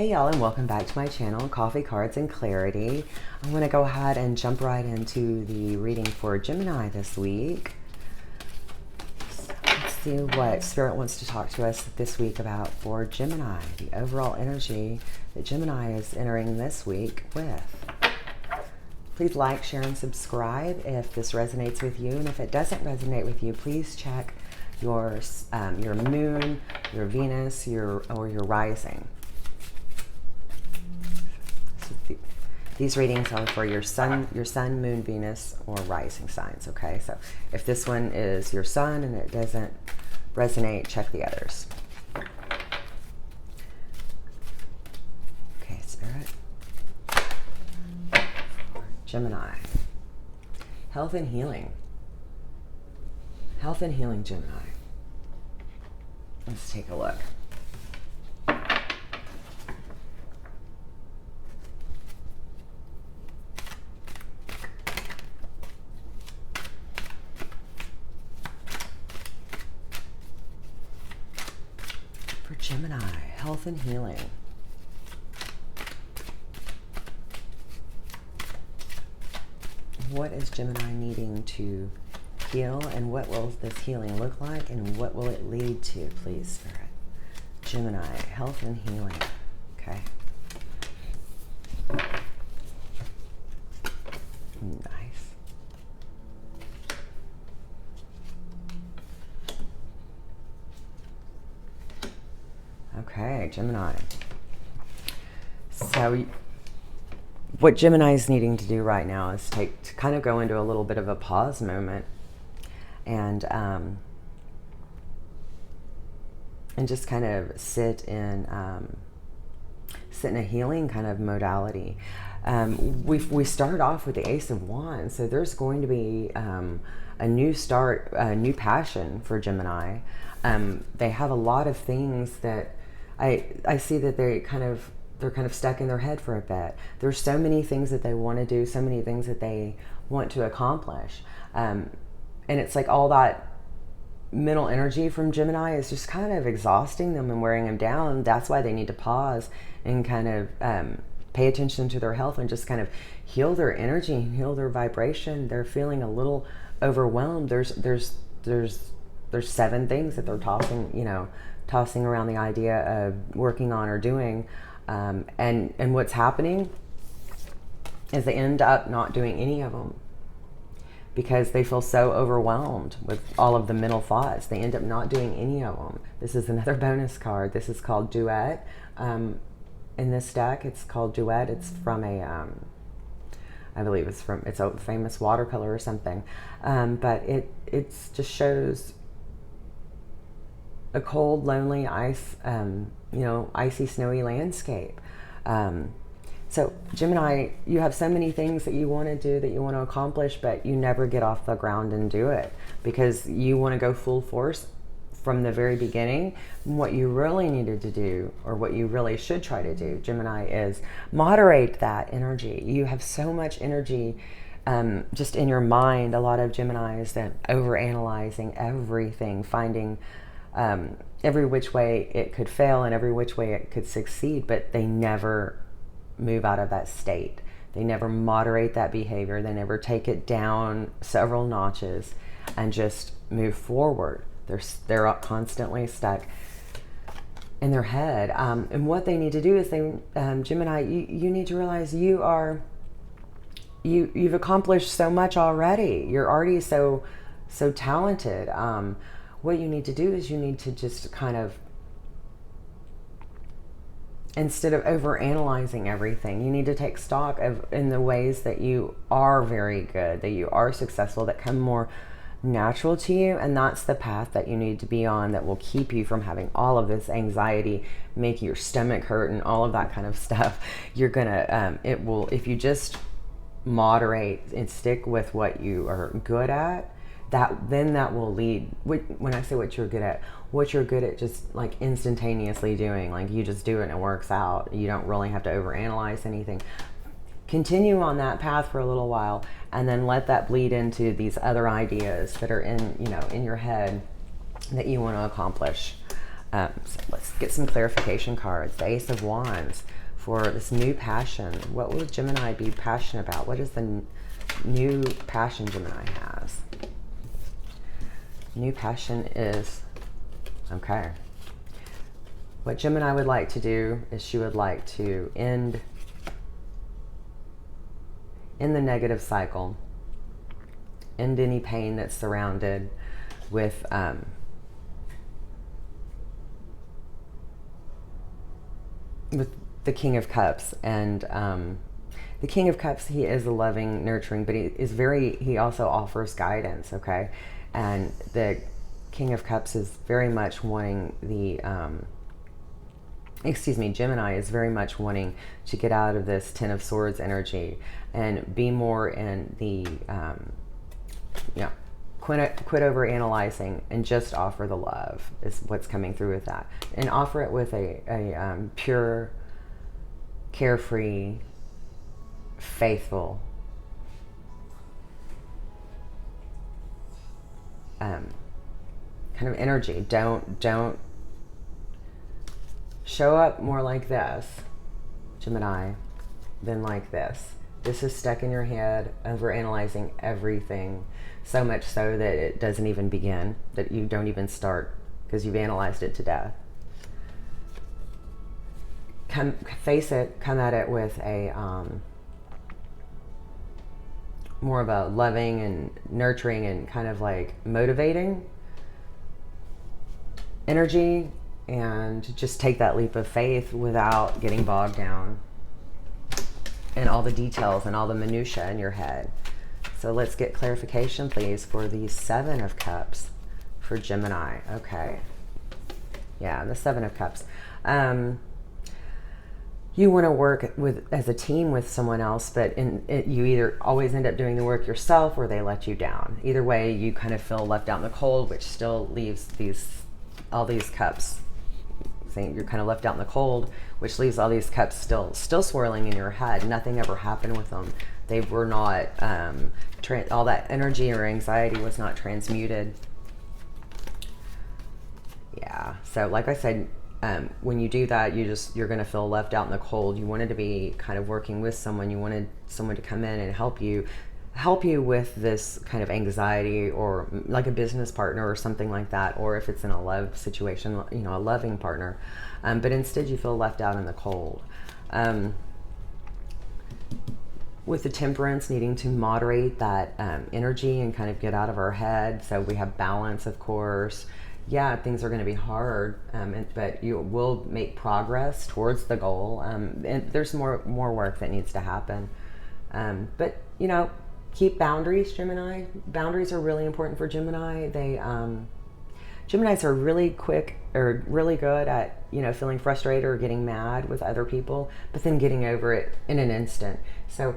Hey y'all, and welcome back to my channel, Coffee, Cards, and Clarity. I want to go ahead and jump right into the reading for Gemini this week. So let's see what Spirit wants to talk to us this week about for Gemini, the overall energy that Gemini is entering this week with. Please like, share, and subscribe if this resonates with you, and if it doesn't resonate with you, please check your moon, your Venus, or your rising. These readings are for your sun, moon, Venus, or rising signs, okay? So if this one is your sun and it doesn't resonate, check the others. Okay, Spirit. Gemini. Health and healing. Health and healing, Gemini. Let's take a look. For Gemini, health and healing. What is Gemini needing to heal, and what will this healing look like, and what will it lead to, please, Spirit? Gemini, health and healing. Okay. Nice. Okay, Gemini. So what Gemini is needing to do right now is to kind of go into a little bit of a pause moment and just kind of sit in a healing kind of modality. We started off with the Ace of Wands, so there's going to be a new start, a new passion for Gemini. They have a lot of things that I see that they're kind of stuck in their head for a bit. There's so many things that they want to do, so many things that they want to accomplish. And it's like all that mental energy from Gemini is just kind of exhausting them and wearing them down. That's why they need to pause and kind of pay attention to their health and just kind of heal their energy and heal their vibration. They're feeling a little overwhelmed. There's 7 things that they're tossing around the idea of working on or doing. And what's happening is they end up not doing any of them because they feel so overwhelmed with all of the mental thoughts. They end up not doing any of them. This is another bonus card. This is called Duet. In this deck, it's called Duet. It's from I believe it's a famous watercolor or something. But it just shows a cold, lonely, icy, snowy landscape. So Gemini, you have so many things that you want to do, that you want to accomplish, but you never get off the ground and do it because you want to go full force from the very beginning. What you really needed to do, or what you really should try to do, Gemini, is moderate that energy. You have so much energy just in your mind. A lot of Geminis that overanalyzing everything, finding every which way it could fail and every which way it could succeed, but they never move out of that state. They never moderate that behavior. They never take it down several notches and just move forward. They're constantly stuck in their head. And what they need to do is Gemini, you need to realize you've accomplished so much already. You're already so talented. What you need to do is you need to just kind of, instead of overanalyzing everything, you need to take stock in the ways that you are very good, that you are successful, that come more natural to you. And that's the path that you need to be on, that will keep you from having all of this anxiety, make your stomach hurt and all of that kind of stuff. You're gonna, if you just moderate and stick with what you are good at, that will lead, when I say what you're good at just like instantaneously doing, like you just do it and it works out. You don't really have to overanalyze anything. Continue on that path for a little while, and then let that bleed into these other ideas that are in your head that you want to accomplish. So let's get some clarification cards. The Ace of Wands for this new passion. What will Gemini be passionate about? What is the new passion Gemini has? New passion is, okay. What Gemini would like to do is she would like to end in the negative cycle, end any pain that's surrounded with the King of Cups. And the King of Cups, he is a loving, nurturing, but he also offers guidance, okay? And the King of Cups is very much wanting Gemini is very much wanting to get out of this Ten of Swords energy and be more in the, quit over analyzing and just offer the love is what's coming through with that. And offer it with a pure, carefree, faithful, kind of energy. Don't show up more like this, Gemini, than like this. This is stuck in your head, overanalyzing everything, so much so that it doesn't even begin, that you don't even start because you've analyzed it to death. Face it, come at it with a more of a loving and nurturing and kind of like motivating energy, and just take that leap of faith without getting bogged down in all the details and all the minutiae in your head. So let's get clarification, please, for the Seven of Cups for Gemini. Okay. Yeah, the Seven of Cups. You want to work as a team with someone else, but you either always end up doing the work yourself or they let you down. Either way, you kind of feel left out in the cold, which still leaves all these cups. Saying you're kind of left out in the cold, which leaves all these cups still swirling in your head. Nothing ever happened with them. They were not, all that energy or anxiety was not transmuted. Yeah, so like I said, when you do that, you're going to feel left out in the cold. You wanted to be kind of working with someone. You wanted someone to come in and help you with this kind of anxiety, or like a business partner or something like that, or if it's in a love situation, a loving partner. But instead you feel left out in the cold. With the Temperance, needing to moderate that energy and kind of get out of our head. So we have balance, of course. Yeah, things are going to be hard, but you will make progress towards the goal. And there's more work that needs to happen. But, keep boundaries, Gemini. Boundaries are really important for Gemini. Geminis are really quick or really good at, feeling frustrated or getting mad with other people, but then getting over it in an instant. So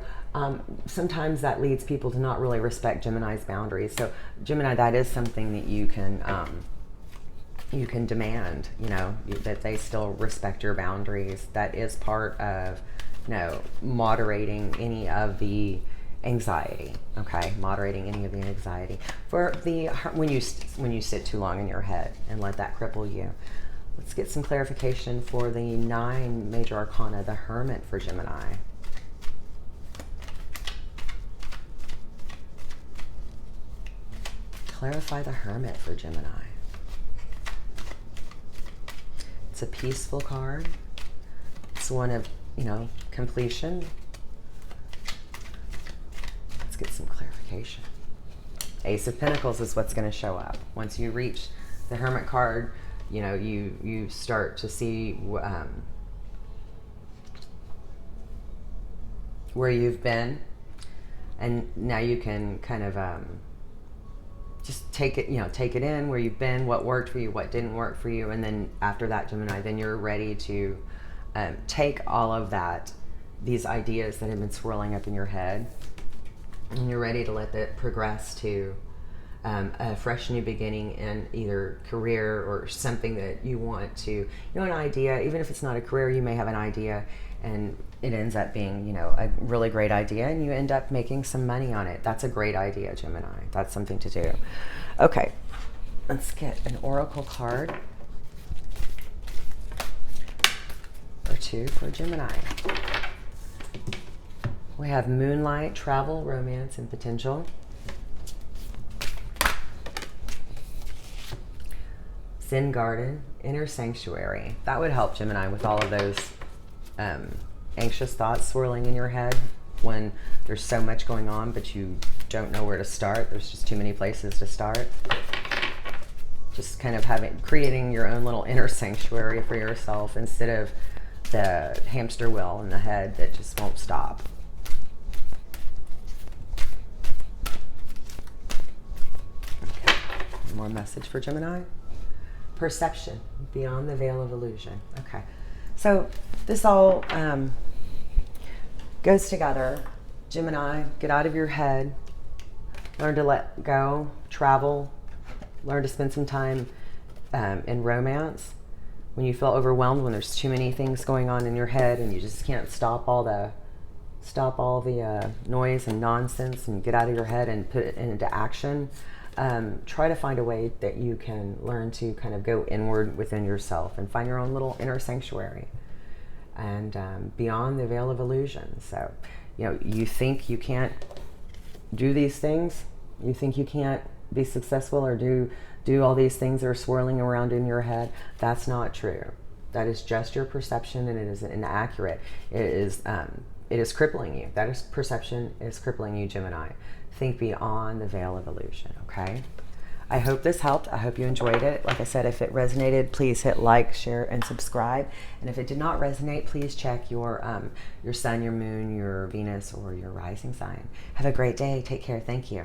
sometimes that leads people to not really respect Gemini's boundaries. So Gemini, that is something that you can demand, that they still respect your boundaries. That is part of, moderating any of the anxiety. Okay, moderating any of the anxiety. For the when you sit too long in your head and let that cripple you. Let's get some clarification for the 9 major arcana, the Hermit for Gemini. Clarify the Hermit for Gemini. It's a peaceful card. It's one of, completion. Let's get some clarification. Ace of Pentacles is what's going to show up. Once you reach the Hermit card, you start to see where you've been, and now you can kind of just take it in, where you've been, what worked for you, what didn't work for you, and then after that, Gemini, then you're ready to take all of these ideas that have been swirling up in your head, and you're ready to let that progress to a fresh new beginning in either career or something that you want to, an idea. Even if it's not a career, you may have an idea and it ends up being, a really great idea, and you end up making some money on it. That's a great idea, Gemini. That's something to do. Okay, let's get an oracle card 2 for Gemini. We have moonlight, travel, romance, and potential. Zen garden, inner sanctuary. That would help Gemini with all of those anxious thoughts swirling in your head when there's so much going on, but you don't know where to start. There's just too many places to start. Just kind of creating your own little inner sanctuary for yourself instead of the hamster wheel in the head that just won't stop. Okay. One more message for Gemini. Perception, beyond the veil of illusion. Okay. So this all goes together. Gemini, get out of your head. Learn to let go, travel. Learn to spend some time in romance. When you feel overwhelmed, when there's too many things going on in your head and you just can't stop all the noise and nonsense and get out of your head and put it into action, try to find a way that you can learn to kind of go inward within yourself and find your own little inner sanctuary and beyond the veil of illusion. So, you think you can't do these things, you think you can't be successful or do all these things that are swirling around in your head. That's not true. That is just your perception, and it is inaccurate. It is crippling you. That is perception is crippling you, Gemini. Think beyond the veil of illusion, okay? I hope this helped. I hope you enjoyed it. Like I said, if it resonated, please hit like, share, and subscribe. And if it did not resonate, please check your sun, your moon, your Venus, or your rising sign. Have a great day. Take care. Thank you.